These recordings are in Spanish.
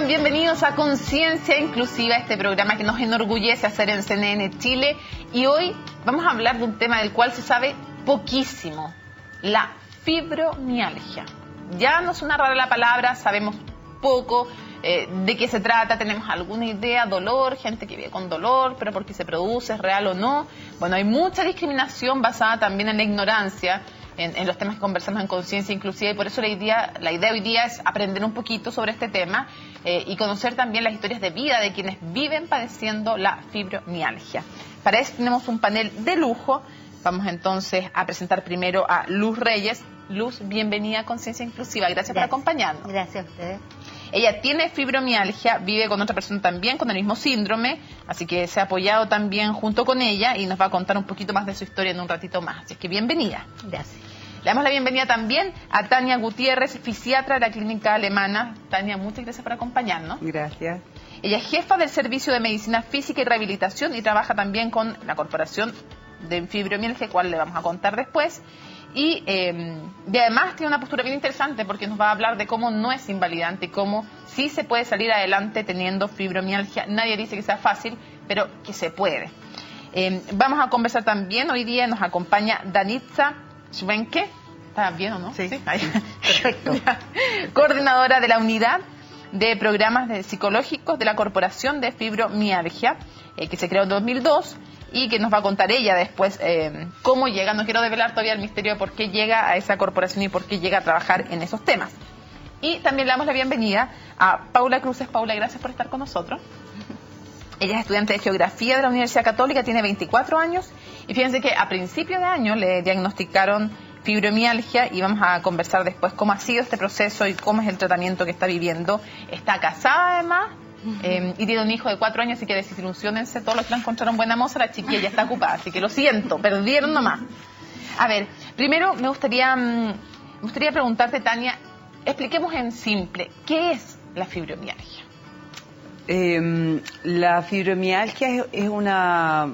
Bienvenidos a Conciencia Inclusiva, este programa que nos enorgullece hacer en CNN Chile. Y hoy vamos a hablar de un tema del cual se sabe poquísimo, la fibromialgia. Ya no suena rara la palabra, sabemos poco de qué se trata, tenemos alguna idea, dolor, gente que vive con dolor, pero por qué se produce, es real o no. Bueno, hay mucha discriminación basada también en la ignorancia, en los temas que conversamos en Conciencia Inclusiva, y por eso la idea hoy día es aprender un poquito sobre este tema y conocer también las historias de vida de quienes viven padeciendo la fibromialgia. Para eso tenemos un panel de lujo. Vamos entonces a presentar primero a Luz Reyes. Luz, bienvenida a Conciencia Inclusiva. Gracias por acompañarnos. Gracias a ustedes. Ella tiene fibromialgia, vive con otra persona también con el mismo síndrome, así que se ha apoyado también junto con ella y nos va a contar un poquito más de su historia en un ratito más. Así que bienvenida. Gracias. Le damos la bienvenida también a Tania Gutiérrez, fisiatra de la clínica alemana. Tania, muchas gracias por acompañarnos. Gracias. Ella es jefa del Servicio de Medicina Física y Rehabilitación y trabaja también con la Corporación de Fibromialgia, cual le vamos a contar después. Y además tiene una postura bien interesante porque nos va a hablar de cómo no es invalidante y cómo sí se puede salir adelante teniendo fibromialgia. Nadie dice que sea fácil, pero que se puede. Vamos a conversar también, hoy día nos acompaña Danitza Schwenke. ¿Está bien o no? Sí. Perfecto. Coordinadora de la Unidad de Programas Psicológicos de la Corporación de Fibromialgia, que se creó en 2002. Y que nos va a contar ella después cómo llega. No quiero develar todavía el misterio de por qué llega a esa corporación y por qué llega a trabajar en esos temas. Y también le damos la bienvenida a Paula Cruces. Paula, gracias por estar con nosotros. Ella es estudiante de Geografía de la Universidad Católica, tiene 24 años. Y fíjense que a principio de año le diagnosticaron fibromialgia y vamos a conversar después cómo ha sido este proceso y cómo es el tratamiento que está viviendo. Está casada además. Y tiene un hijo de 4 años, así que desilusionense todos los que la encontraron buena moza, la chiquilla ya está ocupada, así que lo siento, perdieron nomás. A ver, primero me gustaría preguntarte, Tania, expliquemos en simple, ¿qué es la fibromialgia? La fibromialgia es una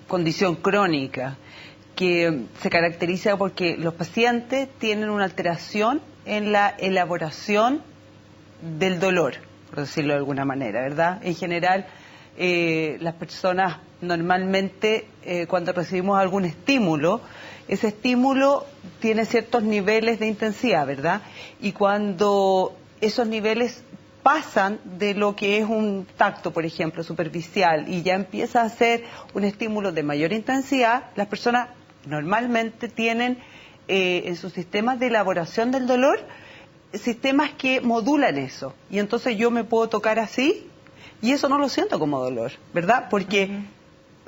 condición crónica que se caracteriza porque los pacientes tienen una alteración en la elaboración del dolor, por decirlo de alguna manera, ¿verdad? En general, las personas normalmente, cuando recibimos algún estímulo, ese estímulo tiene ciertos niveles de intensidad, ¿verdad? Y cuando esos niveles pasan de lo que es un tacto, por ejemplo, superficial, y ya empieza a ser un estímulo de mayor intensidad, las personas normalmente tienen en sus sistemas de elaboración del dolor sistemas que modulan eso, y entonces yo me puedo tocar así y eso no lo siento como dolor, ¿verdad? Porque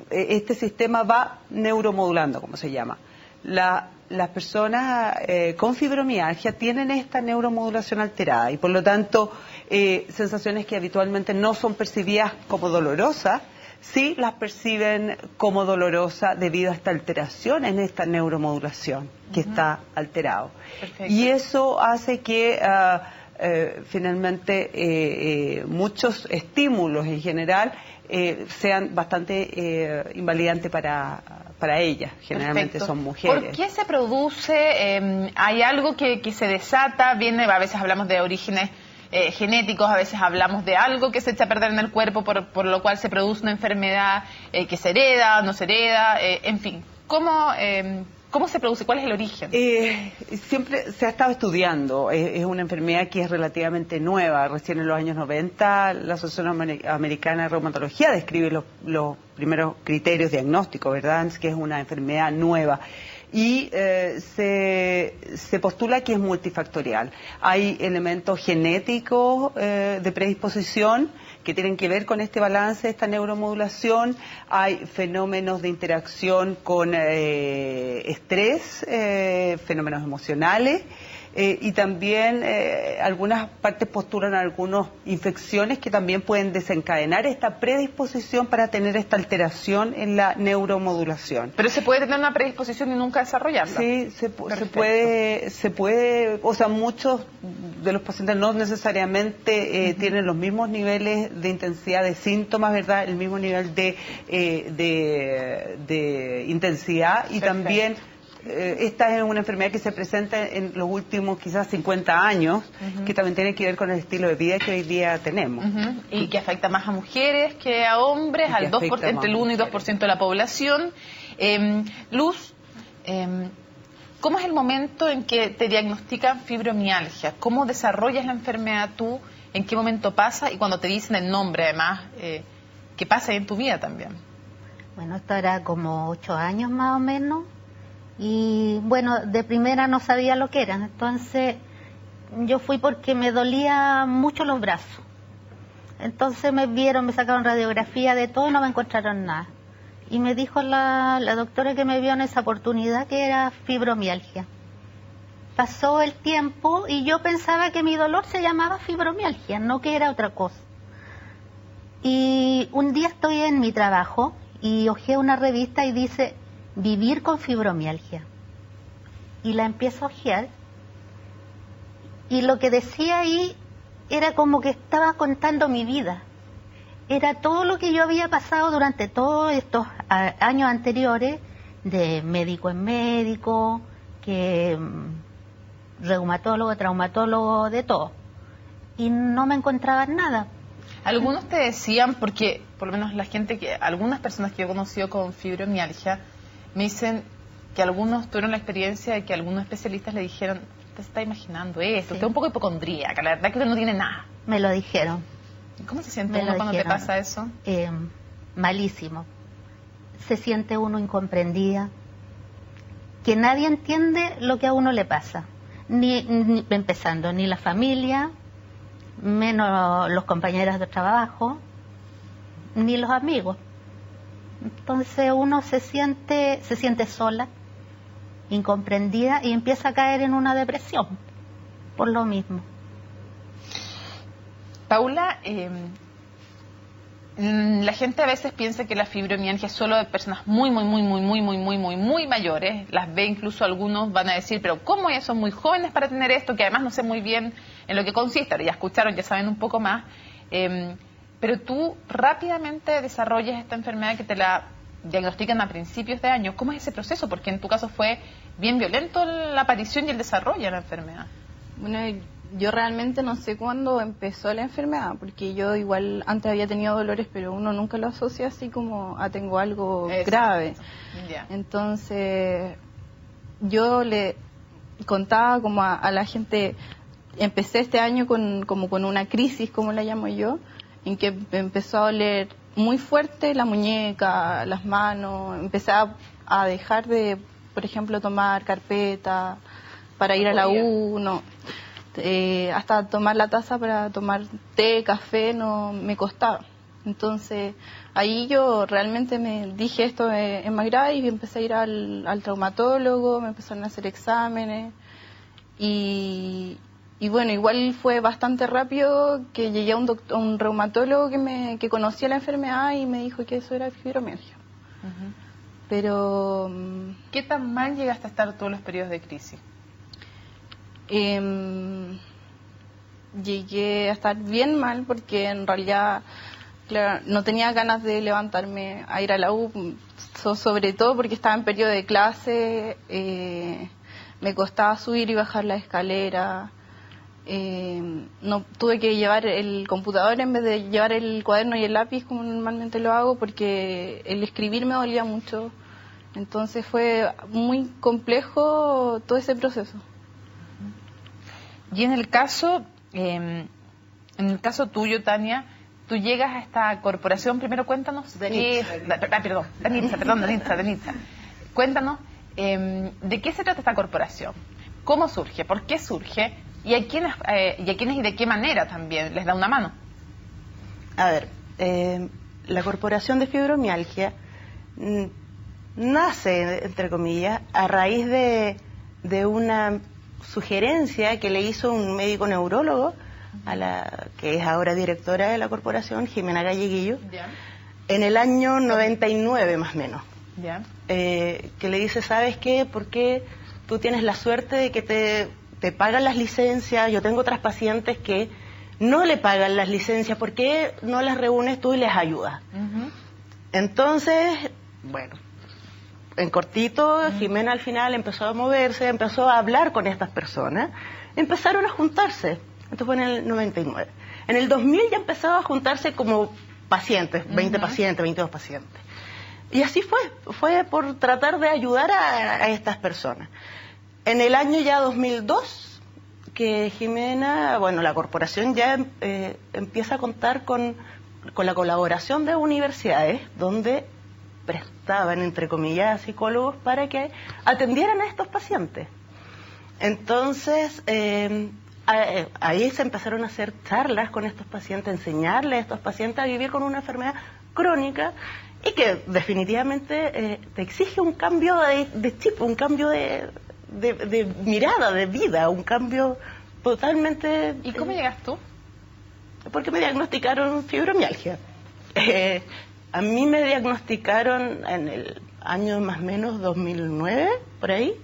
este sistema va neuromodulando, como se llama. Las personas con fibromialgia tienen esta neuromodulación alterada y por lo tanto sensaciones que habitualmente no son percibidas como dolorosas, sí las perciben como dolorosa debido a esta alteración en esta neuromodulación que está alterado. Perfecto. Y eso hace que finalmente muchos estímulos en general sean bastante invalidantes para ellas. Generalmente Perfecto. Son mujeres. ¿Por qué se produce? ¿Hay algo que se desata? A veces hablamos de orígenes genéticos, a veces hablamos de algo que se echa a perder en el cuerpo por lo cual se produce una enfermedad que se hereda, no se hereda, en fin. ¿Cómo se produce? ¿Cuál es el origen? Siempre se ha estado estudiando. Es una enfermedad que es relativamente nueva. Recién en los años 90 la Asociación Americana de Reumatología describe los primeros criterios diagnósticos, ¿verdad? Que es una enfermedad nueva. Y se postula que es multifactorial. Hay elementos genéticos de predisposición que tienen que ver con este balance, esta neuromodulación. Hay fenómenos de interacción con estrés, fenómenos emocionales. Y también algunas partes postulan algunas infecciones que también pueden desencadenar esta predisposición para tener esta alteración en la neuromodulación. Pero se puede tener una predisposición y nunca desarrollarla. Sí, se puede, o sea, muchos de los pacientes no necesariamente tienen los mismos niveles de intensidad de síntomas, ¿verdad? El mismo nivel de intensidad y también esta es una enfermedad que se presenta en los últimos quizás 50 años, que también tiene que ver con el estilo de vida que hoy día tenemos. Y que afecta más a mujeres que a hombres, al 2%, entre el 1 y 2% de la población. Luz, ¿cómo es el momento en que te diagnostican fibromialgia? ¿Cómo desarrollas la enfermedad tú? ¿En qué momento pasa? Y cuando te dicen el nombre, además, ¿qué pasa en tu vida también? Bueno, esto era como 8 años más o menos. Y bueno, de primera no sabía lo que era. Entonces yo fui porque me dolía mucho los brazos. Entonces me vieron, me sacaron radiografía de todo y no me encontraron nada. Y me dijo la doctora que me vio en esa oportunidad que era fibromialgia. Pasó el tiempo y yo pensaba que mi dolor se llamaba fibromialgia, no que era otra cosa. Y un día estoy en mi trabajo y hojeé una revista y dice vivir con fibromialgia. Y la empiezo a hojear y lo que decía ahí era como que estaba contando mi vida. Era todo lo que yo había pasado durante todos estos años anteriores, de médico en médico, que reumatólogo, traumatólogo, de todo. Y no me encontraban nada. Algunos te decían, porque por lo menos algunas personas que yo he conocido con fibromialgia, me dicen que algunos tuvieron la experiencia de que algunos especialistas le dijeron, usted se está imaginando esto, Sí. usted es un poco hipocondríaca, la verdad que usted no tiene nada. Me lo dijeron. ¿Cómo se siente uno cuando te pasa eso? Malísimo. Se siente uno incomprendida, que nadie entiende lo que a uno le pasa, ni empezando, ni la familia, menos los compañeros de trabajo, ni los amigos. Entonces uno se siente sola, incomprendida y empieza a caer en una depresión por lo mismo. Paula, la gente a veces piensa que la fibromialgia es solo de personas muy mayores. Las ve, incluso algunos van a decir, pero ¿cómo ellos son muy jóvenes para tener esto? Que además no sé muy bien en lo que consiste. Ahora ya escucharon, ya saben un poco más. Pero tú rápidamente desarrollas esta enfermedad que te la diagnostican a principios de año. ¿Cómo es ese proceso? Porque en tu caso fue bien violento la aparición y el desarrollo de la enfermedad. Bueno, yo realmente no sé cuándo empezó la enfermedad, porque yo igual antes había tenido dolores, pero uno nunca lo asocia así como a tengo algo grave. Yeah. Entonces, yo le contaba como a la gente, empecé este año como con una crisis, como la llamo yo, en que empezó a doler muy fuerte la muñeca, las manos, empecé a dejar de, por ejemplo, tomar carpeta para ir a la U, hasta tomar la taza para tomar té, café, no me costaba. Entonces ahí yo realmente me dije esto es más grave y empecé a ir al traumatólogo, me empezaron a hacer exámenes y bueno, igual fue bastante rápido que llegué a un reumatólogo que conocía la enfermedad y me dijo que eso era fibromialgia. Pero ¿qué tan mal llegaste a estar todos los periodos de crisis? Llegué a estar bien mal porque en realidad, claro, no tenía ganas de levantarme a ir a la U, sobre todo porque estaba en periodo de clase, me costaba subir y bajar la escalera, no tuve que llevar el computador en vez de llevar el cuaderno y el lápiz como normalmente lo hago porque el escribir me dolía mucho, entonces fue muy complejo todo ese proceso. Y en el caso tuyo, Tania, tú llegas a esta corporación, primero cuéntanos, Danitza, cuéntanos de qué se trata esta corporación, cómo surge, por qué surge y a quiénes y de qué manera también les da una mano. A ver, la Corporación de Fibromialgia nace, entre comillas, a raíz de una sugerencia que le hizo un médico neurólogo a la que es ahora directora de la corporación, Jimena Galleguillo, en el año 99 más o menos, que le dice, ¿sabes qué? ¿Por qué tú tienes la suerte de que te pagan las licencias? Yo tengo otras pacientes que no le pagan las licencias, ¿por qué no las reúnes tú y les ayudas? Entonces, bueno, en cortito, Jimena al final empezó a moverse, empezó a hablar con estas personas, empezaron a juntarse. Esto fue en el 99. En el 2000 ya empezaba a juntarse como pacientes, 20 pacientes, 22 pacientes. Y así fue por tratar de ayudar a estas personas. En el año ya 2002, que Jimena, bueno, la corporación ya empieza a contar con la colaboración de universidades, donde prestaban, entre comillas, psicólogos para que atendieran a estos pacientes. Entonces, ahí se empezaron a hacer charlas con estos pacientes, enseñarles a estos pacientes a vivir con una enfermedad crónica y que definitivamente te exige un cambio de chip, un cambio de mirada, de vida, un cambio totalmente... ¿Y cómo llegas tú? Porque me diagnosticaron fibromialgia. A mí me diagnosticaron en el año más o menos 2009, por ahí.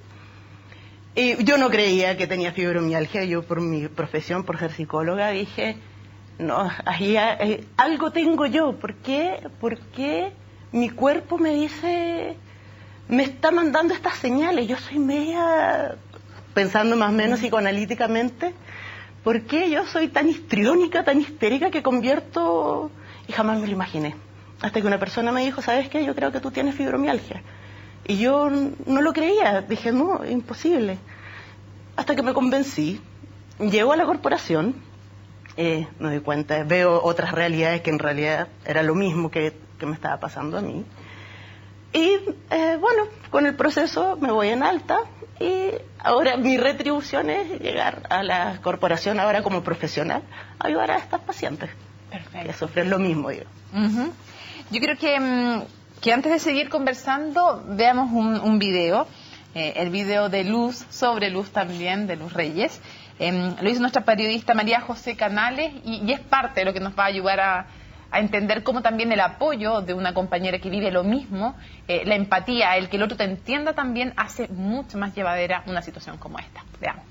Y yo no creía que tenía fibromialgia. Yo por mi profesión, por ser psicóloga, dije, no, ahí algo tengo yo. ¿Por qué? Porque mi cuerpo me dice, me está mandando estas señales. Yo soy media, pensando más o menos psicoanalíticamente, ¿por qué yo soy tan histriónica, tan histérica que convierto? Y jamás me lo imaginé. Hasta que una persona me dijo, ¿sabes qué? Yo creo que tú tienes fibromialgia. Y yo no lo creía. Dije, no, imposible. Hasta que me convencí. Llego a la corporación, me doy cuenta, veo otras realidades que en realidad era lo mismo que me estaba pasando a mí. Y bueno, con el proceso me voy en alta. Y ahora mi retribución es llegar a la corporación ahora como profesional a ayudar a estas pacientes. Perfecto. Que sufren lo mismo yo. Yo creo que antes de seguir conversando veamos un video, el video de Luz, sobre Luz también, de Luz Reyes. Lo hizo nuestra periodista María José Canales y es parte de lo que nos va a ayudar a entender cómo también el apoyo de una compañera que vive lo mismo, la empatía, el que el otro te entienda también hace mucho más llevadera una situación como esta. Veamos.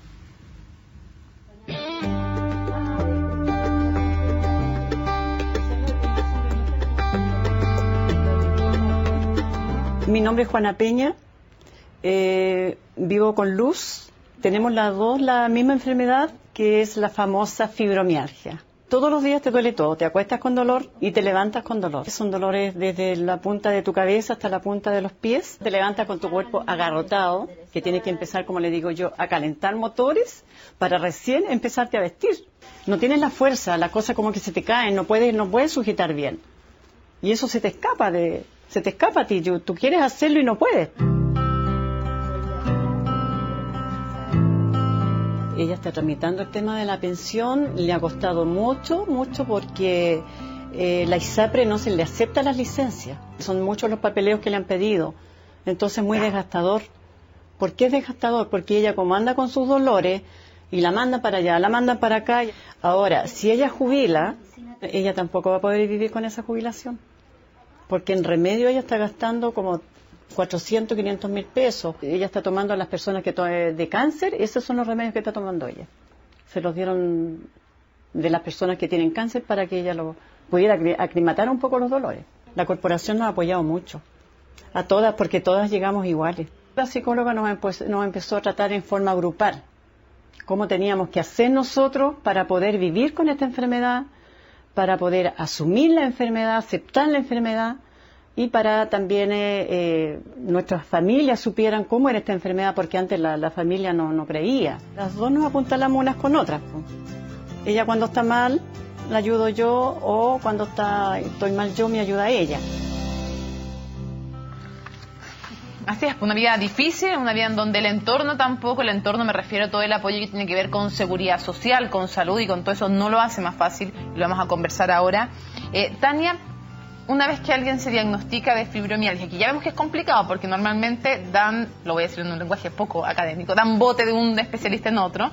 Mi nombre es Juana Peña, vivo con Luz, tenemos las dos la misma enfermedad, que es la famosa fibromialgia. Todos los días te duele todo, te acuestas con dolor y te levantas con dolor. Son dolores desde la punta de tu cabeza hasta la punta de los pies. Te levantas con tu cuerpo agarrotado, que tiene que empezar, como le digo yo, a calentar motores para recién empezarte a vestir. No tienes la fuerza, las cosas como que se te caen, no puedes sujetar bien. Y eso se te escapa a ti, tú quieres hacerlo y no puedes. Ella está tramitando el tema de la pensión, le ha costado mucho porque la ISAPRE no se le acepta las licencias. Son muchos los papeleos que le han pedido, entonces muy desgastador. ¿Por qué es desgastador? Porque ella como anda con sus dolores y la manda para allá, la manda para acá. Ahora, si ella jubila, ella tampoco va a poder vivir con esa jubilación, porque en remedio ella está gastando como 400, 500 mil pesos. Ella está tomando a las personas que de cáncer, esos son los remedios que está tomando ella. Se los dieron de las personas que tienen cáncer para que ella lo pudiera aclimatar un poco los dolores. La corporación nos ha apoyado mucho, a todas, porque todas llegamos iguales. La psicóloga nos empezó a tratar en forma grupal, cómo teníamos que hacer nosotros para poder vivir con esta enfermedad, para poder asumir la enfermedad, aceptar la enfermedad, y para también nuestras familias supieran cómo era esta enfermedad, porque antes la familia no creía. Las dos nos apuntalamos unas con otras. Ella cuando está mal, la ayudo yo, o cuando estoy mal yo, me ayuda ella. Así es, una vida difícil, una vida en donde el entorno me refiero a todo el apoyo que tiene que ver con seguridad social, con salud y con todo eso, no lo hace más fácil, lo vamos a conversar ahora. Tania, una vez que alguien se diagnostica de fibromialgia, que ya vemos que es complicado porque normalmente lo voy a decir en un lenguaje poco académico, dan bote de un especialista en otro,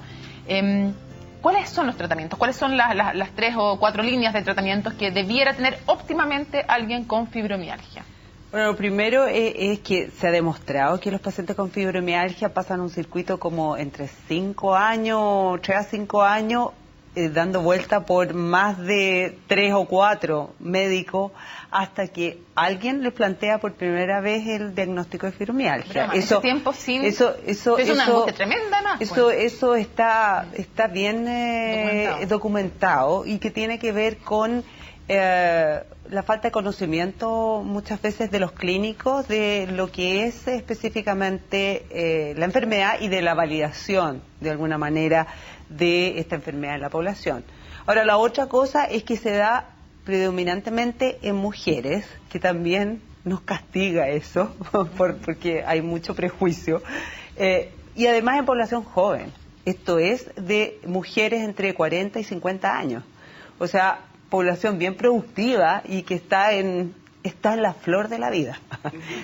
¿cuáles son los tratamientos? ¿Cuáles son las 3 o 4 líneas de tratamientos que debiera tener óptimamente alguien con fibromialgia? Bueno, lo primero es que se ha demostrado que los pacientes con fibromialgia pasan un circuito como entre 5 años, 3 a 5 años, dando vuelta por más de 3 o 4 médicos hasta que alguien le plantea por primera vez el diagnóstico de fibromialgia. Eso tiempo sin... Eso es una angustia tremenda, ¿no? Eso está bien documentado y que tiene que ver con la falta de conocimiento muchas veces de los clínicos de lo que es específicamente la enfermedad y de la validación de alguna manera de esta enfermedad en la población. Ahora, la otra cosa es que se da predominantemente en mujeres, que también nos castiga eso, porque hay mucho prejuicio, y además en población joven, esto es de mujeres entre 40 y 50 años, o sea, población bien productiva y que está en la flor de la vida.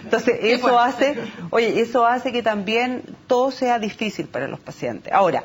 Entonces, eso hace que también todo sea difícil para los pacientes. Ahora,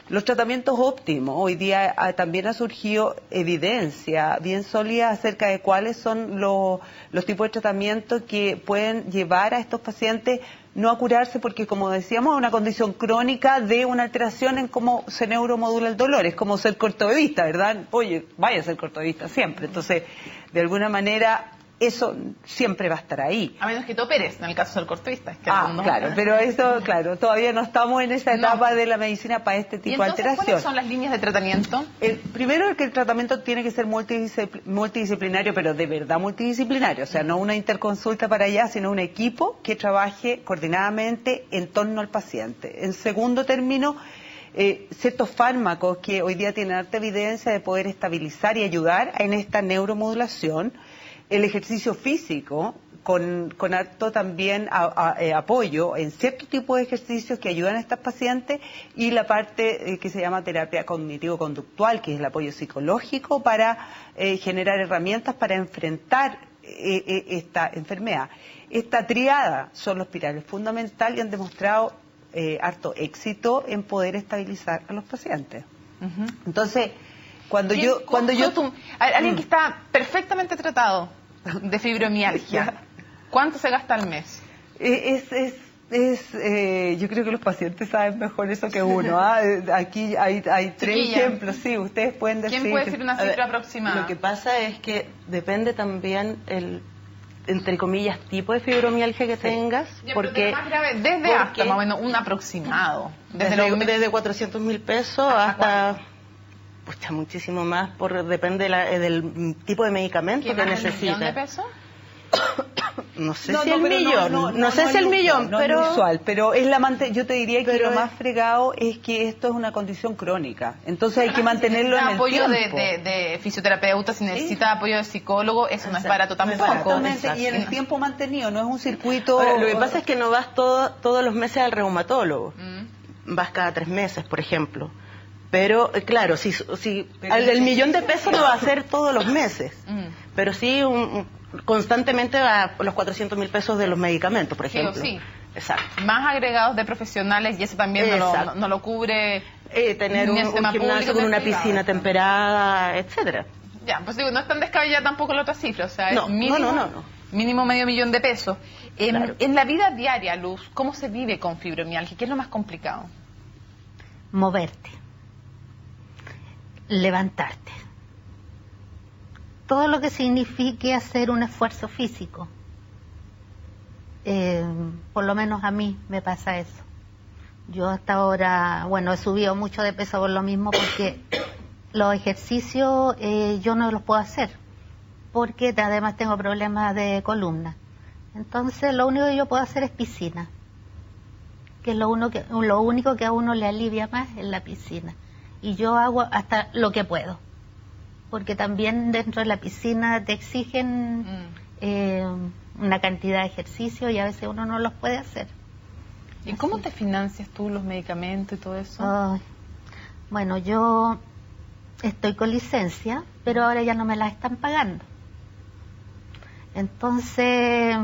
los tratamientos óptimos, hoy día también ha surgido evidencia bien sólida acerca de cuáles son los tipos de tratamientos que pueden llevar a estos pacientes no a curarse, porque como decíamos, es una condición crónica de una alteración en cómo se neuromodula el dolor. Es como ser cortovista, ¿verdad? Oye, vaya a ser cortovista siempre. Entonces, de alguna manera, eso siempre va a estar ahí. A menos que te operes, en el caso del cortovista. Claro, pero eso, claro, todavía no estamos en esa etapa de la medicina para este tipo de alteración. ¿Cuáles son las líneas de tratamiento? Primero es que el tratamiento tiene que ser multidisciplinario, pero de verdad multidisciplinario, o sea, no una interconsulta para allá, sino un equipo que trabaje coordinadamente en torno al paciente. En segundo término, ciertos fármacos que hoy día tienen alta evidencia de poder estabilizar y ayudar en esta neuromodulación. El ejercicio físico, con alto también apoyo en cierto tipo de ejercicios que ayudan a estas pacientes, y la parte que se llama terapia cognitivo-conductual, que es el apoyo psicológico para generar herramientas para enfrentar esta enfermedad. Esta triada son los pilares fundamentales y han demostrado harto éxito en poder estabilizar a los pacientes. Entonces, alguien que está perfectamente tratado de fibromialgia, ¿cuánto se gasta al mes? Yo creo que los pacientes saben mejor eso que uno. Aquí hay 3 ejemplos, sí, ustedes pueden decir. ¿Quién puede decir una cifra aproximada? Lo que pasa es que depende también entre comillas, tipo de fibromialgia que tengas, porque más grave, desde hasta más o menos un aproximado. Desde 400.000 pesos hasta muchísimo más, depende del tipo de medicamento que necesita. ¿Un millón de pesos? No sé si el millón, no sé si el millón, pero no es usual, pero es yo te diría que lo más fregado es que esto es una condición crónica, entonces hay que mantenerlo en el apoyo tiempo. de fisioterapeuta, si necesita apoyo de psicólogo, eso no es barato tampoco. Exactamente, y en el tiempo mantenido, no es un circuito. Ahora, lo que pasa es que no vas todos los meses al reumatólogo, vas cada 3 meses, por ejemplo. Pero, claro, el millón de pesos lo va a hacer todos los meses, pero sí constantemente a los 400.000 pesos de los medicamentos, por ejemplo. Sí. Exacto. Más agregados de profesionales, y eso también no lo cubre. Tener un gimnasio con una piscina temperada, etcétera. Ya, pues digo, no es tan descabellada tampoco la otra cifra, o sea, no, es mínimo $500,000 de pesos. Claro. En la vida diaria, Luz, ¿cómo se vive con fibromialgia? ¿Qué es lo más complicado? Moverte. Levantarte. Todo lo que signifique hacer un esfuerzo físico. Por lo menos a mí me pasa eso. Yo hasta ahora, he subido mucho de peso por lo mismo, porque los ejercicios yo no los puedo hacer, porque además tengo problemas de columna. Entonces lo único que yo puedo hacer es piscina, que es lo único que a uno le alivia más es la piscina. Y yo hago hasta lo que puedo, porque también dentro de la piscina te exigen una cantidad de ejercicios y a veces uno no los puede hacer. ¿Y cómo te financias tú los medicamentos y todo eso? Bueno, yo estoy con licencia, pero ahora ya no me la están pagando. Entonces,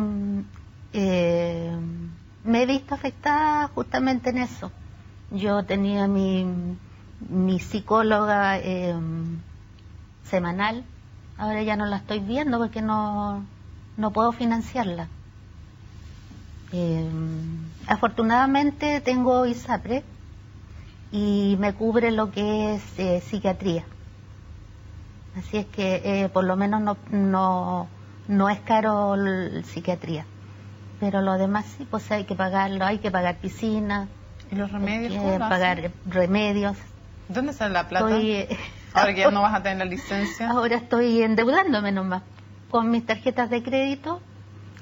me he visto afectada justamente en eso. Yo tenía mi psicóloga semanal, ahora ya no la estoy viendo porque no puedo financiarla. Afortunadamente tengo ISAPRE y me cubre lo que es psiquiatría. Así es que por lo menos no es caro el psiquiatría. Pero lo demás sí, pues hay que pagarlo, hay que pagar piscina. ¿Y los remedios? Hay que pagar remedios. ¿Dónde sale la plata? Ahora que ya no vas a tener la licencia. Ahora estoy endeudándome nomás con mis tarjetas de crédito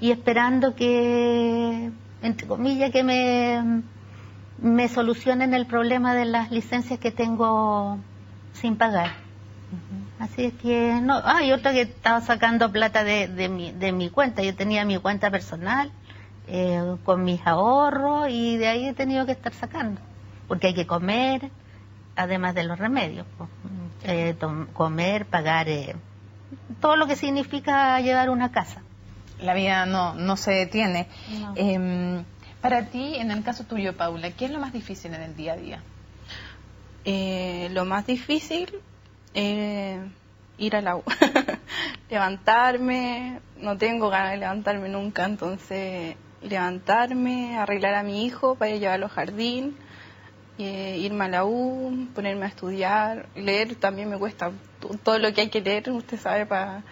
y esperando que, entre comillas, que me solucionen el problema de las licencias que tengo sin pagar. Así es que no. Y otra que estaba sacando plata de mi cuenta. Yo tenía mi cuenta personal con mis ahorros y de ahí he tenido que estar sacando, porque hay que comer, además de los remedios, comer, pagar todo lo que significa llevar una casa. La vida no se detiene. No. Para ti, en el caso tuyo, Paula, ¿qué es lo más difícil en el día a día? Lo más difícil es ir al agua. Levantarme, no tengo ganas de levantarme nunca, entonces levantarme, arreglar a mi hijo para llevarlo al jardín, irme a la U, ponerme a estudiar, leer también me cuesta todo lo que hay que leer, usted sabe, para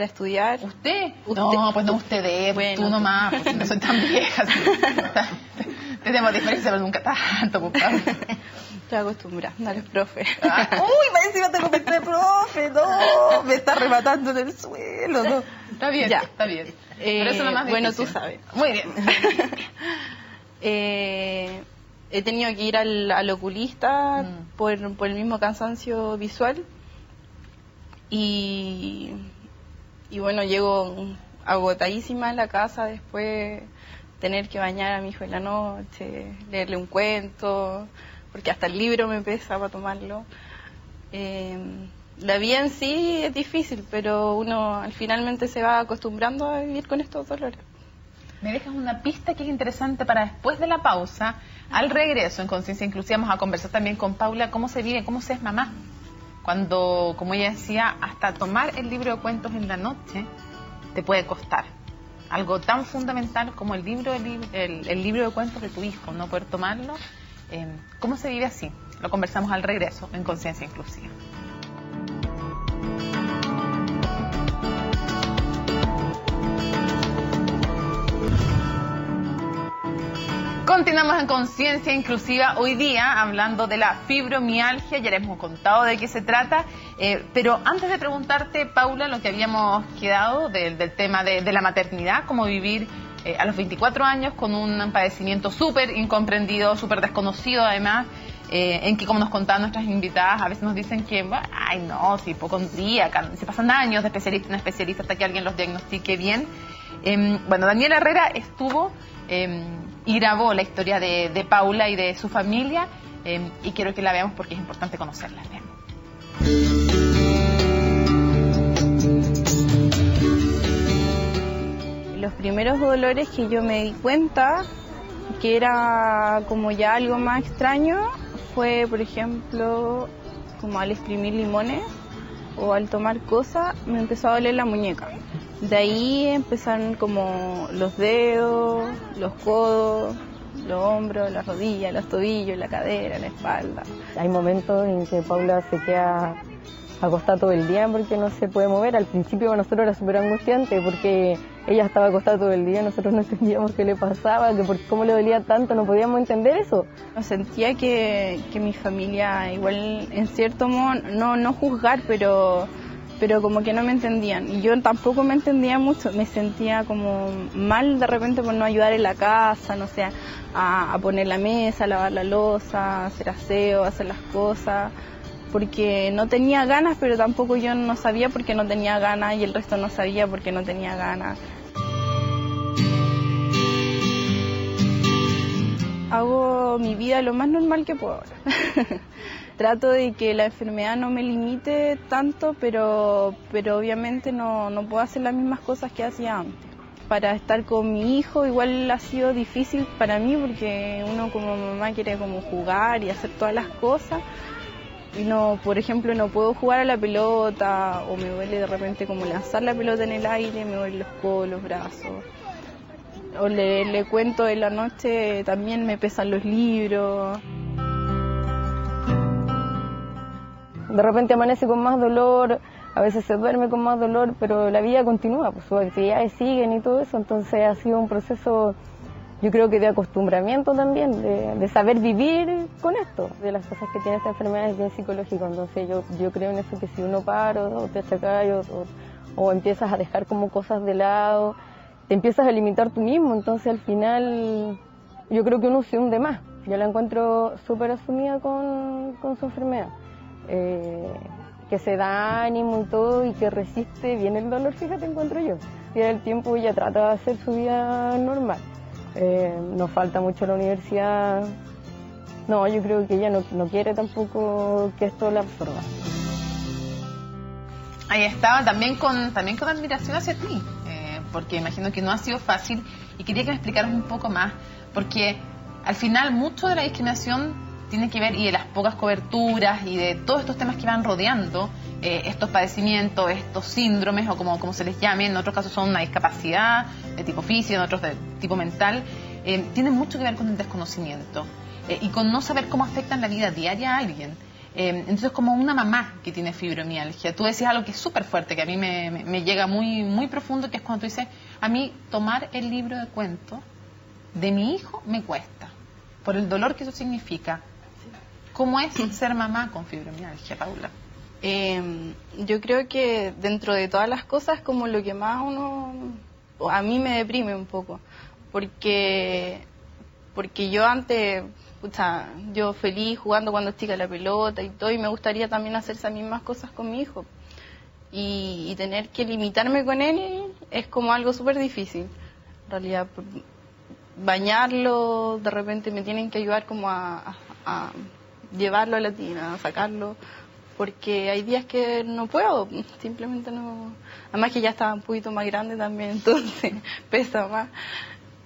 estudiar. ¿Usted? No, pues no ustedes, bueno, tú nomás, pues no soy tan vieja. Tenemos diferencia, pero nunca tanto, compadre. Estoy acostumbrada a los profes. Uy, para encima tengo que ser profe, no, me está rematando en el suelo, no. Está bien, ya. Está bien. Pero eso es lo más bueno, difícil. tú sabes. Muy bien. He tenido que ir al oculista por el mismo cansancio visual y bueno, llego agotadísima a la casa después tener que bañar a mi hijo en la noche, leerle un cuento, porque hasta el libro me pesa para tomarlo. La vida en sí es difícil, pero uno finalmente se va acostumbrando a vivir con estos dolores. Me dejas una pista que es interesante para después de la pausa. Al regreso en Conciencia Inclusiva vamos a conversar también con Paula cómo se vive, cómo se es mamá. Cuando, como ella decía, hasta tomar el libro de cuentos en la noche te puede costar. Algo tan fundamental como el libro de cuentos de tu hijo, no poder tomarlo. ¿Cómo se vive así? Lo conversamos al regreso en Conciencia Inclusiva. Continuamos en Conciencia Inclusiva hoy día hablando de la fibromialgia. Ya les hemos contado de qué se trata, pero antes de preguntarte, Paula, lo que habíamos quedado del tema de la maternidad, cómo vivir a los 24 años con un padecimiento súper incomprendido, súper desconocido además, en que, como nos contaban nuestras invitadas, a veces nos dicen que, ay no, si hipocondríaca, se pasan años de especialista en especialista hasta que alguien los diagnostique bien. Bueno, Daniela Herrera estuvo y grabó la historia de Paula y de su familia, y quiero que la veamos porque es importante conocerla. Los primeros dolores que yo me di cuenta que era como ya algo más extraño fue, por ejemplo, como al exprimir limones o al tomar cosas, me empezó a doler la muñeca. De ahí empezaron como los dedos, los codos, los hombros, las rodillas, los tobillos, la cadera, la espalda. Hay momentos en que Paula se queda acostada todo el día porque no se puede mover. Al principio para nosotros era súper angustiante porque ella estaba acostada todo el día, nosotros no entendíamos qué le pasaba, que por cómo le dolía tanto, no podíamos entender eso. Sentía que mi familia, igual en cierto modo, no juzgar, pero como que no me entendían. Y yo tampoco me entendía mucho, me sentía como mal de repente por no ayudar en la casa, no sé, a poner la mesa, a lavar la loza, hacer aseo, hacer las cosas, porque no tenía ganas, pero tampoco yo no sabía porque no tenía ganas y el resto no sabía porque no tenía ganas. Hago mi vida lo más normal que puedo ahora. Trato de que la enfermedad no me limite tanto, pero obviamente no puedo hacer las mismas cosas que hacía antes. Para estar con mi hijo igual ha sido difícil para mí porque uno como mamá quiere como jugar y hacer todas las cosas. Y no, por ejemplo, no puedo jugar a la pelota o me duele de repente como lanzar la pelota en el aire, me duelen los codos, los brazos. O le cuento en la noche, también me pesan los libros. de repente amanece con más dolor, a veces se duerme con más dolor, pero la vida continúa, pues sus actividades siguen y todo eso, entonces ha sido un proceso, yo creo que de acostumbramiento también, de saber vivir con esto. De las cosas que tiene esta enfermedad es bien psicológico, entonces yo creo en eso, que si uno para o te achacas o empiezas a dejar como cosas de lado, te empiezas a limitar tú mismo, entonces al final yo creo que uno se hunde más. Yo la encuentro súper asumida con su enfermedad, que se da ánimo y todo y que resiste bien el dolor, fíjate, encuentro yo. Y el tiempo ella trata de hacer su vida normal. Nos falta mucho la universidad. No, yo creo que ella no quiere tampoco que esto la absorba. Ahí estaba, también con admiración hacia ti, porque imagino que no ha sido fácil y quería que me explicaras un poco más, porque al final mucho de la discriminación tiene que ver, y de las pocas coberturas y de todos estos temas que van rodeando estos padecimientos, estos síndromes o como se les llame, en otros casos son una discapacidad de tipo físico, en otros de tipo mental, tienen mucho que ver con el desconocimiento y con no saber cómo afectan la vida diaria a alguien. Entonces, como una mamá que tiene fibromialgia, tú decías algo que es súper fuerte, que a mí me llega muy, muy profundo, que es cuando tú dices, a mí tomar el libro de cuentos de mi hijo me cuesta, por el dolor que eso significa. ¿Cómo es ser mamá con fibromialgia, Paula? Yo creo que dentro de todas las cosas, como lo que más a mí me deprime un poco, porque yo antes, yo feliz jugando cuando chica la pelota y todo, y me gustaría también hacer esas mismas cosas con mi hijo, y tener que limitarme con él es como algo súper difícil, en realidad. Bañarlo, de repente me tienen que ayudar como a llevarlo a la tina, a sacarlo, porque hay días que no puedo, simplemente no. Además que ya estaba un poquito más grande también, entonces pesa más.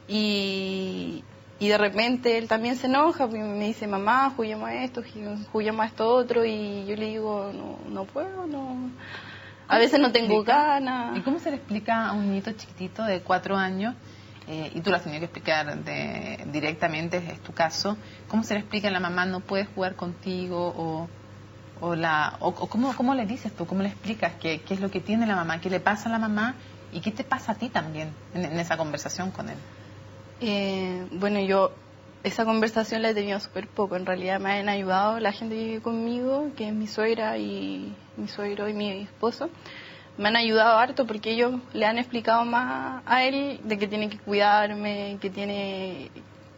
Y de repente él también se enoja, me dice, mamá, juguemos a esto, juguemos a esto otro, y yo le digo, no puedo, no. A veces no tengo ganas. ¿Y cómo se le explica a un niñito chiquitito de 4 años? Y tú lo has tenido que explicar directamente, es tu caso. ¿Cómo se le explica a la mamá no puede jugar contigo? O ¿cómo le dices tú? ¿Cómo le explicas qué es lo que tiene la mamá? ¿Qué le pasa a la mamá? ¿Y qué te pasa a ti también en esa conversación con él? Bueno, yo esa conversación la he tenido súper poco. En realidad me han ayudado la gente que vive conmigo, que es mi suegra y mi suegro y mi esposo. Me han ayudado harto porque ellos le han explicado más a él de que tiene que cuidarme, que tiene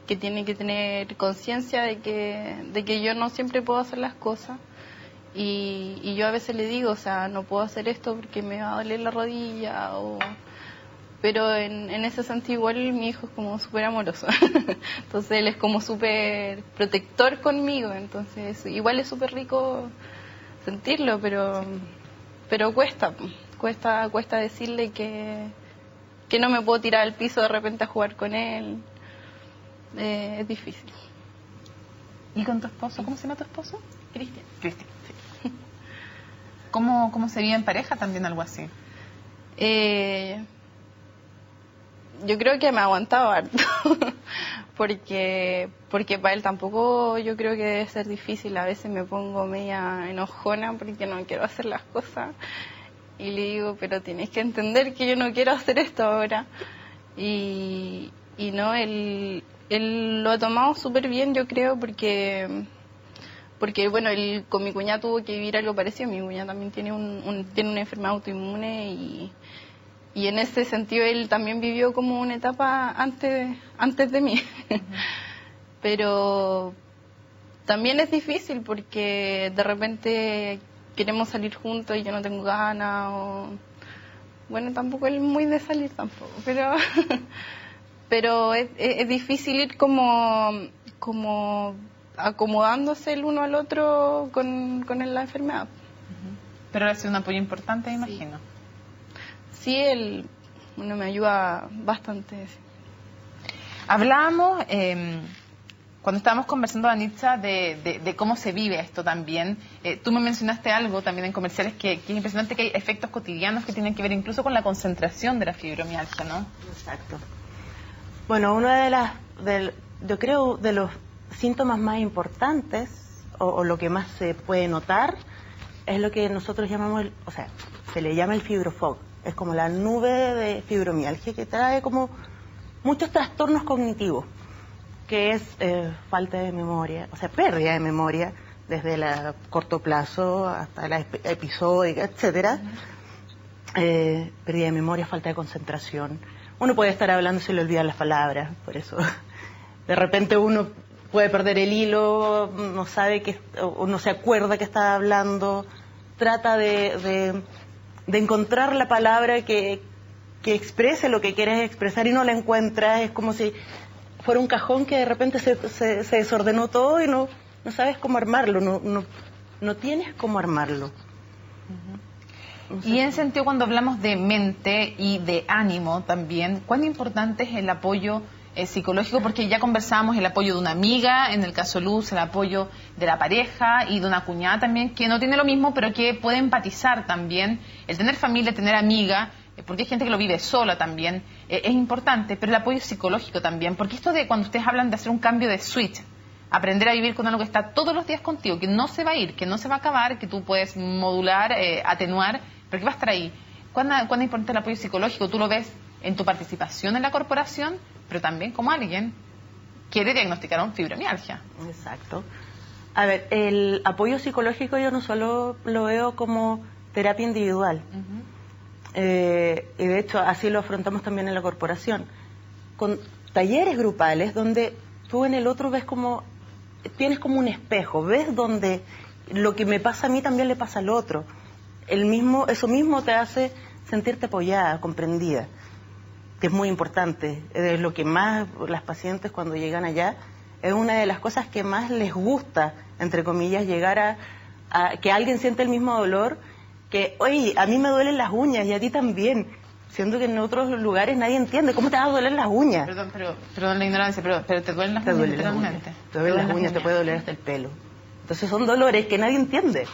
que tener conciencia de que yo no siempre puedo hacer las cosas, y yo a veces le digo, o sea, no puedo hacer esto porque me va a doler la rodilla, pero en ese sentido igual mi hijo es como súper amoroso, entonces él es como súper protector conmigo, entonces igual es súper rico sentirlo, pero cuesta decirle que no me puedo tirar al piso de repente a jugar con él. Es difícil. ¿Y con tu esposo? ¿Cómo se llama tu esposo? Cristian. Cristian, sí. ¿Cómo se vive en pareja también algo así? Yo creo que me ha aguantado harto. porque para él tampoco yo creo que debe ser difícil. A veces me pongo media enojona porque no quiero hacer las cosas. Y le digo, pero tienes que entender que yo no quiero hacer esto ahora. Y no, él lo ha tomado súper bien, yo creo, porque bueno, él con mi cuñada tuvo que vivir algo parecido. Mi cuñada también tiene una enfermedad autoinmune, y en ese sentido él también vivió como una etapa antes de mí. Pero también es difícil porque de repente queremos salir juntos y yo no tengo ganas, bueno, tampoco él muy de salir tampoco, pero es difícil ir como acomodándose el uno al otro con la enfermedad. Pero ha sido un apoyo importante, me imagino. Sí, él me ayuda bastante. Sí. Hablábamos cuando estábamos conversando, Danitza, de cómo se vive esto también. Tú me mencionaste algo también en comerciales que es impresionante, que hay efectos cotidianos que tienen que ver incluso con la concentración de la fibromialgia, ¿no? Exacto. Bueno, uno yo creo de los síntomas más importantes o lo que más se puede notar es lo que nosotros llamamos, o sea, se le llama el fibrofog. Es como la nube de fibromialgia que trae como muchos trastornos cognitivos, que es falta de memoria, o sea, pérdida de memoria, desde el corto plazo hasta la episódica, etcétera. Pérdida de memoria, falta de concentración. Uno puede estar hablando y se le olvidan las palabras, por eso de repente uno puede perder el hilo, no sabe o no se acuerda que está hablando, trata de encontrar la palabra que exprese lo que quieres expresar y no la encuentras. Es como si fuera un cajón que de repente se desordenó todo y no sabes cómo armarlo, no tienes cómo armarlo. No sé. Y en ese sentido, cuando hablamos de mente y de ánimo también, ¿cuán importante es el apoyo psicológico? Porque ya conversábamos el apoyo de una amiga, en el caso Luz, el apoyo de la pareja y de una cuñada también, que no tiene lo mismo, pero que puede empatizar también. El tener familia, tener amiga, porque hay gente que lo vive sola también, es importante, pero el apoyo psicológico también, porque esto de cuando ustedes hablan de hacer un cambio de switch, aprender a vivir con algo que está todos los días contigo, que no se va a ir, que no se va a acabar, que tú puedes modular, atenuar, pero que va a estar ahí. ¿Cuándo es importante el apoyo psicológico? Tú lo ves en tu participación en la corporación, pero también como alguien quiere diagnosticar una fibromialgia. Exacto. A ver, el apoyo psicológico yo no solo lo veo como terapia individual, y de hecho así lo afrontamos también en la corporación, con talleres grupales donde tú en el otro ves como, tienes como un espejo, ves donde lo que me pasa a mí también le pasa al otro. Eso mismo te hace sentirte apoyada, comprendida, que es muy importante. Es lo que más las pacientes cuando llegan allá, es una de las cosas que más les gusta, entre comillas, llegar a que alguien siente el mismo dolor, que, oye, a mí me duelen las uñas y a ti también, siendo que en otros lugares nadie entiende cómo te va a doler las uñas. Perdón la ignorancia, pero te duelen las uñas literalmente. Te duelen las uñas, te puede doler hasta el pelo. Entonces son dolores que nadie entiende.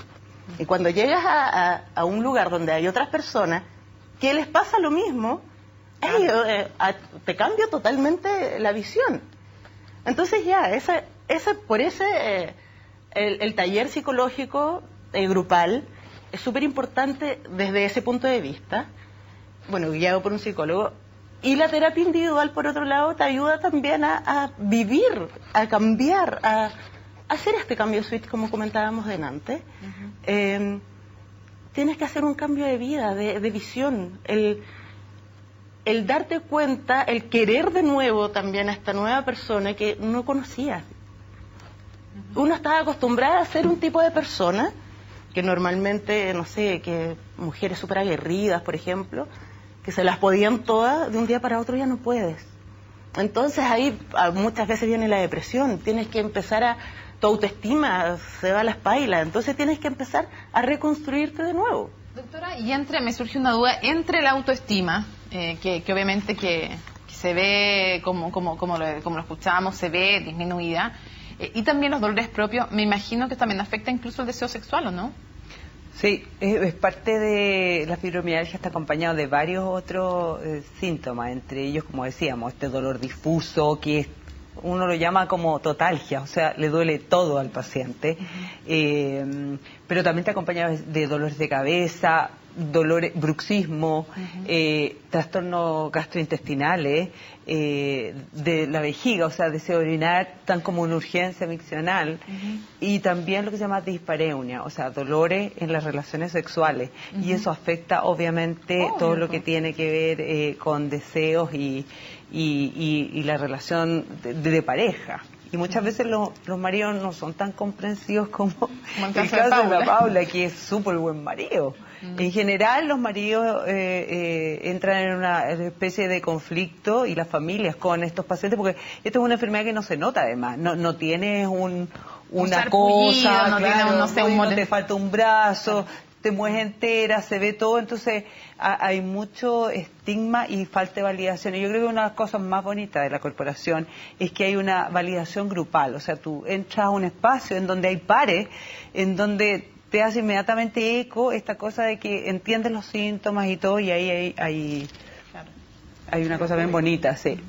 Y cuando llegas a un lugar donde hay otras personas que les pasa lo mismo, te cambia totalmente la visión. Entonces ya, el taller psicológico grupal es súper importante desde ese punto de vista, bueno, guiado por un psicólogo. Y la terapia individual, por otro lado, te ayuda también a vivir, a cambiar, a hacer este cambio switch, como comentábamos delante. Tienes que hacer un cambio de vida, de visión, el darte cuenta, el querer de nuevo también a esta nueva persona que no conocías. Uno estaba acostumbrada a ser un tipo de persona que normalmente, no sé, que mujeres súper aguerridas, por ejemplo, que se las podían todas, de un día para otro ya no puedes. Entonces ahí muchas veces viene la depresión, tienes que empezar tu autoestima se va a las pailas, entonces tienes que empezar a reconstruirte de nuevo. Doctora, y me surge una duda, entre la autoestima, que obviamente que se ve, como lo escuchábamos, se ve disminuida, y también los dolores propios, me imagino que también afecta incluso el deseo sexual, ¿o no? Sí, es parte de la fibromialgia, está acompañado de varios otros síntomas, entre ellos, como decíamos, este dolor difuso, que uno lo llama como totalgia, o sea, le duele todo al paciente, pero también está acompañado de dolores de cabeza, dolores, bruxismo, trastornos gastrointestinales, de la vejiga, o sea, deseo de orinar, tan como una urgencia miccional, y también lo que se llama dispareunia, o sea, dolores en las relaciones sexuales, y eso afecta obviamente todo lo que tiene que ver con deseos y la relación de pareja. Y muchas veces los maridos no son tan comprensivos como el caso de la Paula, que es súper buen marido. En general los maridos entran en una especie de conflicto, y las familias con estos pacientes, porque esto es una enfermedad que no se nota además, no tienes una cosa, no claro, no sé, no te falta un brazo, te mueves entera, se ve todo, entonces hay mucho estigma y falta de validación. Y yo creo que una de las cosas más bonitas de la corporación es que hay una validación grupal, o sea, tú entras a un espacio en donde hay pares, en donde te hace inmediatamente eco esta cosa de que entiendes los síntomas y todo, y ahí hay Hay una cosa bien bonita, sí.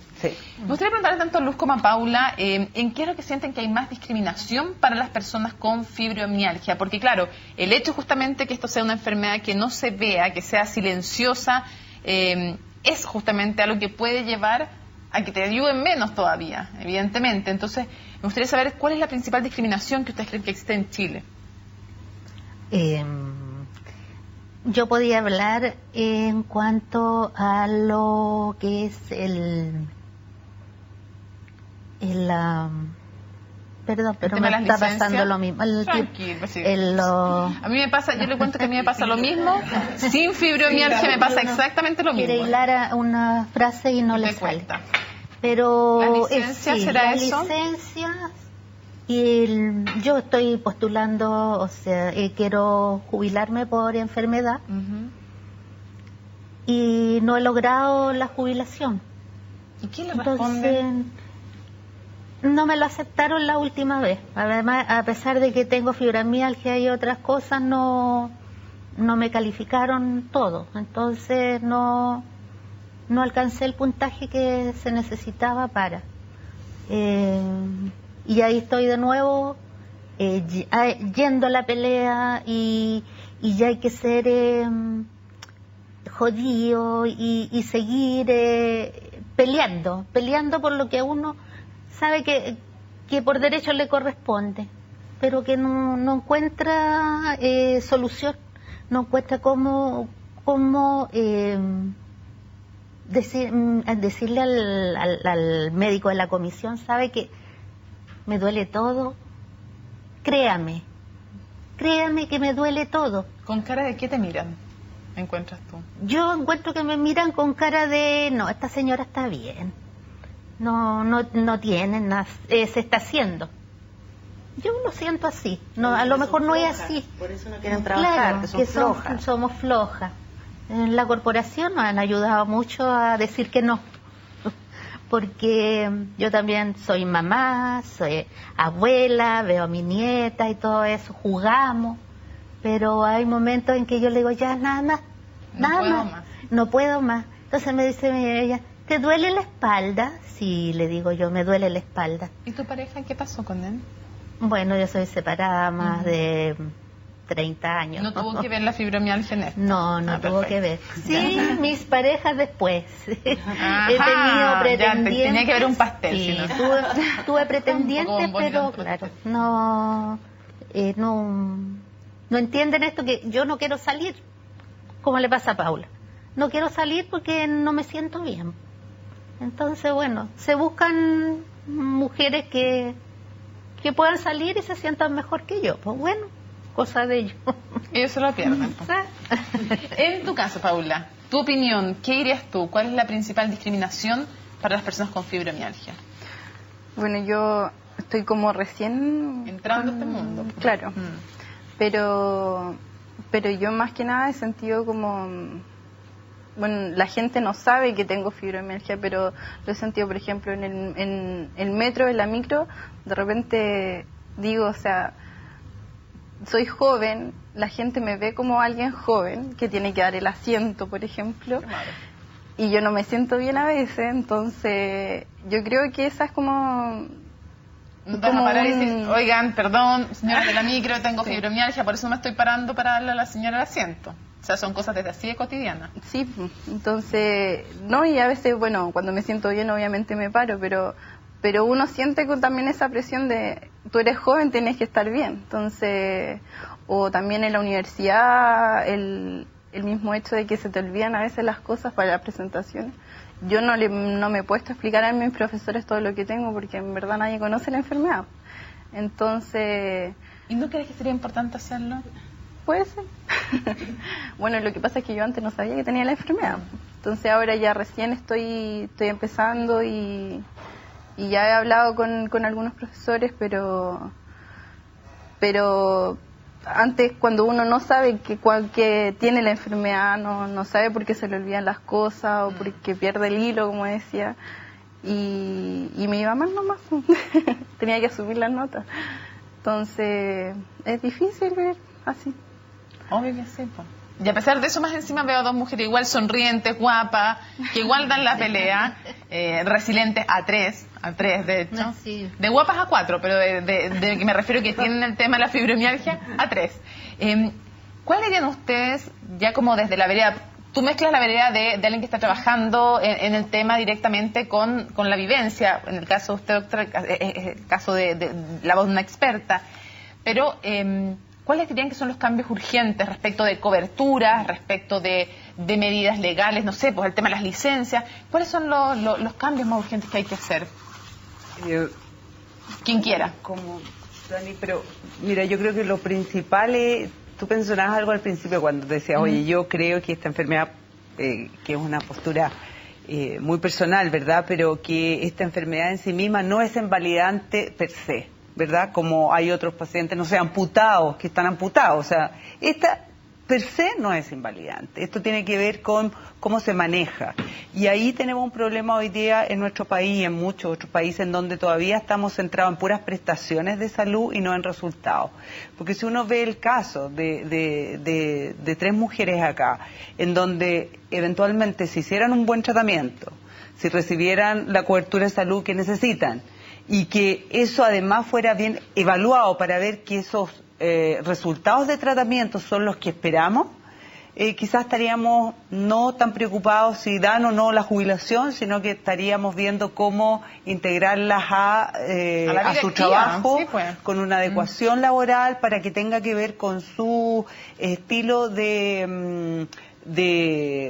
Me gustaría preguntarle tanto a Luz como a Paula, ¿en qué es lo que sienten que hay más discriminación para las personas con fibromialgia? Porque claro, el hecho justamente que esto sea una enfermedad que no se vea, que sea silenciosa, es justamente algo que puede llevar a que te ayuden menos todavía, evidentemente. Entonces, me gustaría saber cuál es la principal discriminación que ustedes creen que existe en Chile. Yo podía hablar en cuanto a lo que es perdón, pero me está pasando lo mismo. Tranquilo, pues sí. A mí me pasa, yo le cuento que a mí me pasa lo mismo. Sin fibromialgia me pasa exactamente lo mismo. Quiere hilar una frase y no le sale. Cuesta. Pero ¿La licencia será eso? Licencia, y yo estoy postulando, o sea, quiero jubilarme por enfermedad y no he logrado la jubilación. ¿Y quién le responde? Entonces, no me lo aceptaron la última vez. Además, a pesar de que tengo fibromialgia y otras cosas, no me calificaron todo. Entonces, no alcancé el puntaje que se necesitaba para. Y ahí estoy de nuevo, yendo a la pelea y ya hay que ser jodido y seguir peleando por lo que uno sabe que por derecho le corresponde, pero que no encuentra solución, no encuentra cómo decirle al médico de la comisión, sabe que me duele todo, créame que me duele todo. ¿Con cara de qué te miran? ¿Encuentras tú? Yo encuentro que me miran con cara de, no, esta señora está bien, no tiene nada, se está haciendo. Yo lo siento así, a lo mejor no es así. Por eso no quieren trabajar, claro, que son flojas. Somos flojas. En la corporación nos han ayudado mucho a decir que no. Porque yo también soy mamá, soy abuela, veo a mi nieta y todo eso, jugamos, pero hay momentos en que yo le digo, ya nada más, no puedo más. Entonces me dice ella, ¿te duele la espalda? Sí, le digo yo, me duele la espalda. ¿Y tu pareja qué pasó con él? Bueno, yo soy separada más de 30 años. ¿No tuvo que ver la fibromialgia en esto? No tuvo que ver. Sí, mis parejas después. Ajá, he tenido pretendientes. Ya, tenía que ver un pastel. Sí, Si no. tuve pretendientes, pero claro, no entienden esto, que yo no quiero salir, como le pasa a Paula. No quiero salir porque no me siento bien. Entonces, bueno, se buscan mujeres que puedan salir y se sientan mejor que yo. Pues bueno, cosa de ellos. Ellos se lo pierden. En tu caso, Paula, tu opinión, ¿qué dirías tú? ¿Cuál es la principal discriminación para las personas con fibromialgia? Bueno, yo estoy como recién entrando a este mundo. Claro. Pero yo más que nada he sentido como, bueno, la gente no sabe que tengo fibromialgia, pero lo he sentido, por ejemplo, en el metro, en la micro, de repente digo, o sea, soy joven, la gente me ve como alguien joven que tiene que dar el asiento, por ejemplo, y yo no me siento bien a veces, entonces yo creo que esa es como... Oigan, perdón, señora de la micro, tengo fibromialgia, por eso me estoy parando para darle a la señora el asiento. O sea, son cosas desde así de cotidianas. Sí, entonces, no, y a veces, bueno, cuando me siento bien obviamente me paro, pero uno siente también esa presión de, tú eres joven, tienes que estar bien. Entonces, o también en la universidad, el mismo hecho de que se te olvidan a veces las cosas para las presentaciones. Yo no me he puesto a explicar a mis profesores todo lo que tengo porque en verdad nadie conoce la enfermedad. Entonces... ¿Y no crees que sería importante hacerlo? Puede ser. Bueno, lo que pasa es que yo antes no sabía que tenía la enfermedad. Entonces ahora ya recién estoy empezando y ya he hablado con algunos profesores, pero antes, cuando uno no sabe que tiene la enfermedad, no sabe por qué se le olvidan las cosas o porque pierde el hilo, como decía, y me iba mal nomás. Tenía que asumir las notas. Entonces, es difícil ver así. Obvio que sí, Y a pesar de eso, más encima veo a dos mujeres igual sonrientes, guapas, que igual dan la pelea, resilientes a tres de hecho. No, sí. De guapas a 4, pero de que me refiero que tienen el tema de la fibromialgia a 3. ¿Cuál dirían ustedes, ya como desde la vereda, tú mezclas la vereda de alguien que está trabajando en el tema directamente con la vivencia, en el caso de usted, doctora, el caso de la voz de una experta, pero ¿cuáles dirían que son los cambios urgentes respecto de cobertura, respecto de medidas legales, no sé, pues el tema de las licencias? ¿Cuáles son los cambios más urgentes que hay que hacer? Quien quiera. Como Dani, pero mira, yo creo que lo principal es, tú mencionabas algo al principio cuando decías, oye, yo creo que esta enfermedad, que es una postura muy personal, ¿verdad? Pero que esta enfermedad en sí misma no es invalidante per se, ¿verdad? Como hay otros pacientes, no sé, amputados, que están amputados. O sea, esta per se no es invalidante. Esto tiene que ver con cómo se maneja. Y ahí tenemos un problema hoy día en nuestro país y en muchos otros países en donde todavía estamos centrados en puras prestaciones de salud y no en resultados. Porque si uno ve el caso de 3 mujeres acá, en donde eventualmente se hicieran un buen tratamiento, si recibieran la cobertura de salud que necesitan, y que eso además fuera bien evaluado para ver que esos resultados de tratamiento son los que esperamos, quizás estaríamos no tan preocupados si dan o no la jubilación, sino que estaríamos viendo cómo integrarlas a su trabajo, sí, pues, con una adecuación laboral para que tenga que ver con su estilo de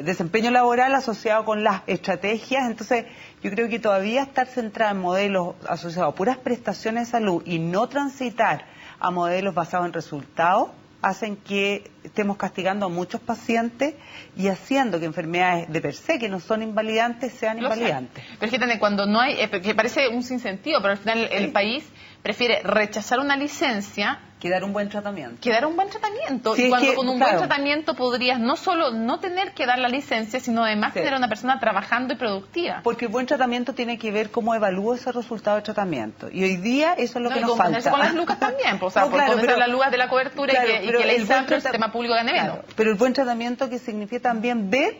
desempeño laboral asociado con las estrategias. Entonces yo creo que todavía estar centrada en modelos asociados a puras prestaciones de salud y no transitar a modelos basados en resultados hacen que estemos castigando a muchos pacientes y haciendo que enfermedades de per se que no son invalidantes sean invalidantes. Pero es que cuando no hay, que parece un sinsentido, pero al final el país prefiere rechazar una licencia que dar un buen tratamiento. Sí, y cuando con un buen tratamiento podrías no solo no tener que dar la licencia, sino además tener a una persona trabajando y productiva. Porque el buen tratamiento tiene que ver cómo evalúo ese resultado de tratamiento. Y hoy día eso es lo que nos falta. Con las lucas también, pues, o sea, por las lucas de la cobertura y que la ISAPRE, el sistema público gane menos. Pero el buen tratamiento que significa también ver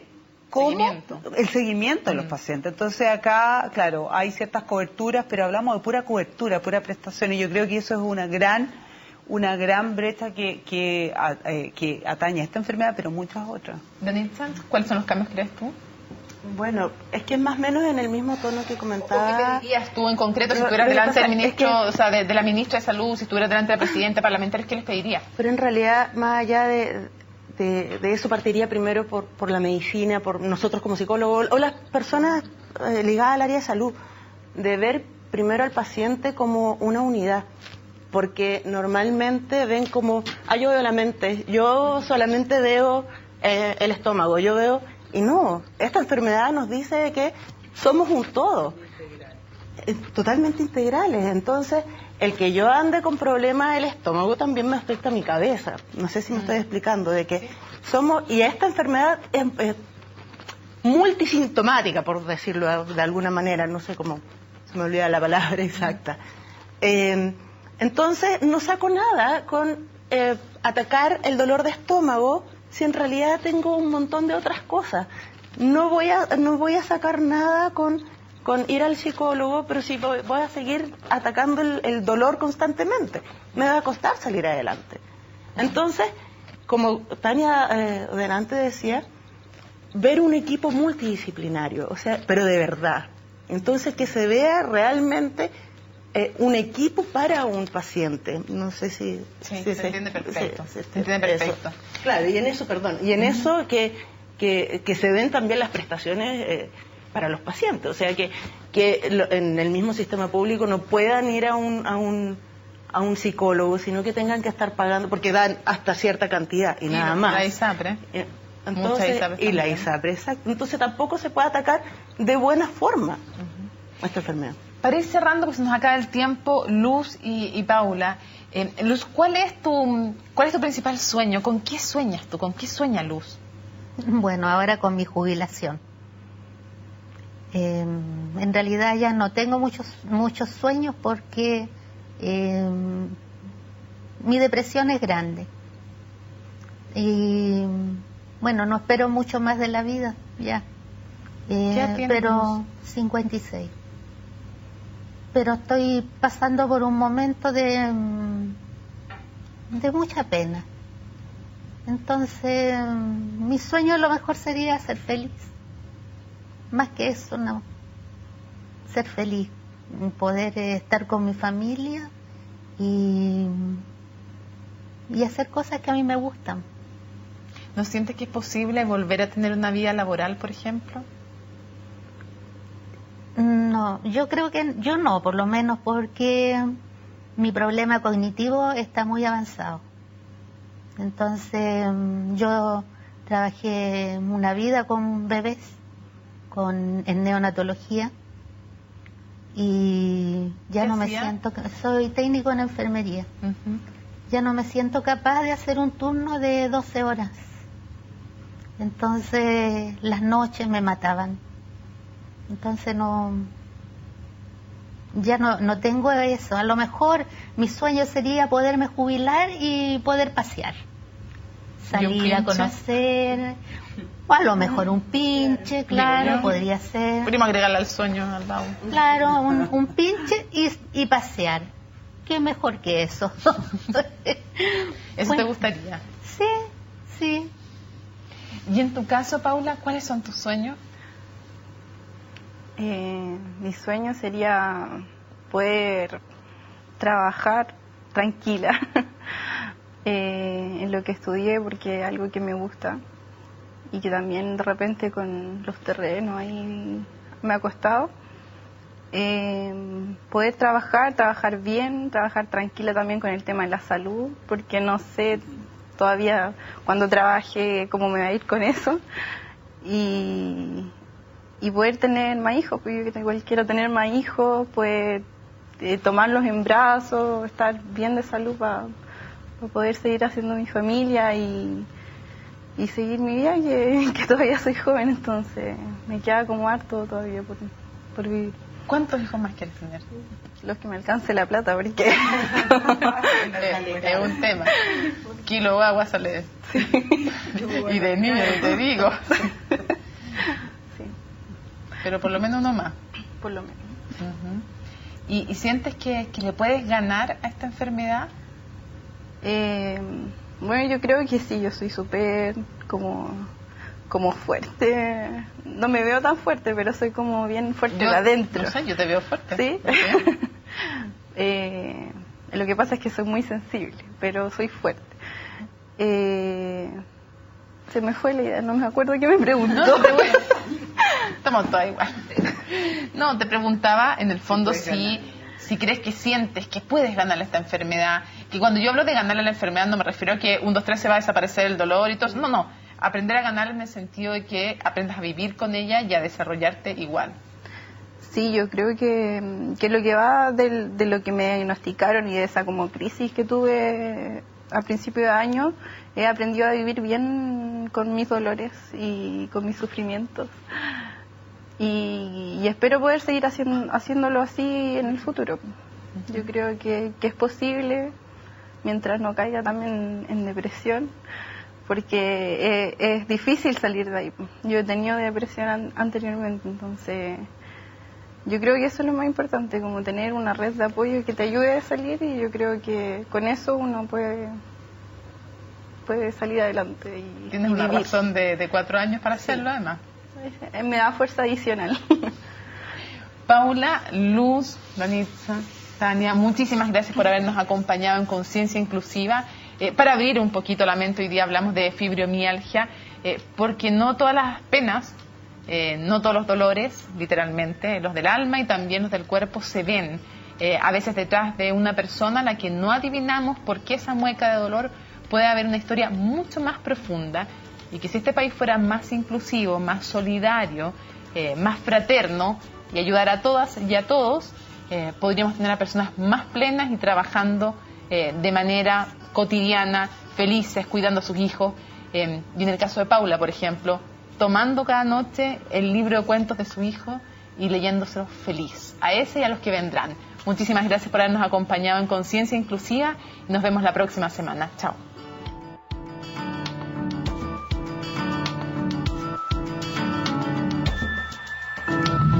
el seguimiento de los pacientes. Entonces acá, claro, hay ciertas coberturas, pero hablamos de pura cobertura, pura prestación, y yo creo que eso es una gran brecha que atañe a esta enfermedad, pero muchas otras. Danitza, ¿cuáles son los cambios que crees tú? Bueno, es que es más o menos en el mismo tono que comentaba. ¿Qué pedirías tú en concreto si estuvieras delante del ministro, o sea, de la ministra de Salud, si estuvieras delante de la presidenta parlamentaria, qué les pedirías? Pero en realidad, más allá de eso, partiría primero por la medicina, por nosotros como psicólogos, o las personas ligadas al área de salud, de ver primero al paciente como una unidad. Porque normalmente ven como, yo veo la mente, yo solamente veo el estómago, yo veo, y no, esta enfermedad nos dice que somos un todo, totalmente integrales. Entonces, el que yo ande con problemas del estómago también me afecta a mi cabeza. No sé si me estoy explicando, de que somos, y esta enfermedad es multisintomática, por decirlo de alguna manera, no sé cómo, se me olvida la palabra exacta. Entonces, no saco nada con atacar el dolor de estómago si en realidad tengo un montón de otras cosas. No voy a sacar nada con ir al psicólogo, pero si voy a seguir atacando el dolor constantemente, me va a costar salir adelante. Entonces, como Tania delante decía, ver un equipo multidisciplinario, o sea, pero de verdad. Entonces, que se vea realmente un equipo para un paciente. No sé si... Sí, se entiende perfecto. Se entiende perfecto. Eso. Claro, y en eso, eso que se den también las prestaciones para los pacientes. O sea, que en el mismo sistema público no puedan ir a un psicólogo, sino que tengan que estar pagando, porque dan hasta cierta cantidad y nada más. La ISAPRE. Entonces, y la ISAPRE, exacto. Entonces tampoco se puede atacar de buena forma esta enfermedad. Para ir cerrando, pues se nos acaba el tiempo, Luz y Paula. Luz, ¿cuál es tu principal sueño? ¿Con qué sueñas tú? ¿Con qué sueña Luz? Bueno, ahora con mi jubilación. En realidad ya no tengo muchos sueños porque mi depresión es grande. Y bueno, no espero mucho más de la vida, ya. ¿Qué tienes? Pero 56. Pero estoy pasando por un momento de mucha pena. Entonces, mi sueño a lo mejor sería ser feliz. Más que eso, no. Ser feliz, poder estar con mi familia y hacer cosas que a mí me gustan. ¿No sientes que es posible volver a tener una vida laboral, por ejemplo? No, yo creo que yo no, por lo menos porque mi problema cognitivo está muy avanzado. Entonces, yo trabajé una vida con bebés, en neonatología, y ya no me siento, soy técnico en enfermería. Uh-huh. Ya no me siento capaz de hacer un turno de 12 horas. Entonces, las noches me mataban. Entonces ya no tengo eso. A lo mejor mi sueño sería poderme jubilar y poder pasear, salir a conocer, o a lo mejor un pinche, claro, podría ser. Podríamos agregarle al sueño al lado. Claro, un pinche y pasear. ¿Qué mejor que eso? ¿Eso bueno, te gustaría? Sí. Y en tu caso, Paula, ¿cuáles son tus sueños? Mi sueño sería poder trabajar tranquila en lo que estudié, porque es algo que me gusta y que también de repente con los terrenos ahí me ha costado. Poder trabajar bien, trabajar tranquila también con el tema de la salud, porque no sé todavía cuando trabaje cómo me va a ir con eso, y poder tener más hijos, porque yo igual quiero tener más hijos, pues tomarlos en brazos, estar bien de salud para poder seguir haciendo mi familia y seguir mi vida, que todavía soy joven, entonces me queda como harto todavía por vivir. ¿Cuántos hijos más quieres tener? Los que me alcance la plata, porque es un tema. Kilo de agua sale. Sí. Y de niño, te digo. Sí. Pero por lo menos uno más. Por lo menos. Uh-huh. ¿Y sientes que le puedes ganar a esta enfermedad? Bueno, yo creo que sí, yo soy súper como fuerte. No me veo tan fuerte, pero soy como bien fuerte de adentro. No sé, yo te veo fuerte. ¿Sí? Okay. Lo que pasa es que soy muy sensible, pero soy fuerte. Se me fue la idea, no me acuerdo qué me preguntó. No, estamos todas igual. No, te preguntaba en el fondo si crees que sientes que puedes ganarle esta enfermedad. Que cuando yo hablo de ganarle la enfermedad no me refiero a que 1, 2, 3 se va a desaparecer el dolor y todo eso. No. Aprender a ganar en el sentido de que aprendas a vivir con ella y a desarrollarte igual. Sí, yo creo que lo que va de lo que me diagnosticaron y de esa como crisis que tuve a principio de año, he aprendido a vivir bien con mis dolores y con mis sufrimientos. Y espero poder seguir haciéndolo así en el futuro. Uh-huh. Yo creo que es posible, mientras no caiga también en depresión, porque es difícil salir de ahí. Yo he tenido depresión anteriormente, entonces yo creo que eso es lo más importante, como tener una red de apoyo que te ayude a salir, y yo creo que con eso uno puede salir adelante y tienes una vivir. razón de 4 años para hacerlo, además. Me da fuerza adicional. Paula, Luz, Danitza, Tania, muchísimas gracias por habernos acompañado en Conciencia Inclusiva. Para abrir un poquito la mente, hoy día hablamos de fibromialgia, porque no todas las penas, no todos los dolores, literalmente, los del alma y también los del cuerpo se ven. A veces detrás de una persona a la que no adivinamos por qué esa mueca de dolor, puede haber una historia mucho más profunda, y que si este país fuera más inclusivo, más solidario, más fraterno y ayudar a todas y a todos, podríamos tener a personas más plenas y trabajando de manera cotidiana, felices, cuidando a sus hijos. Y en el caso de Paula, por ejemplo, tomando cada noche el libro de cuentos de su hijo y leyéndoselo feliz, a ese y a los que vendrán. Muchísimas gracias por habernos acompañado en Conciencia Inclusiva y nos vemos la próxima semana. Chao.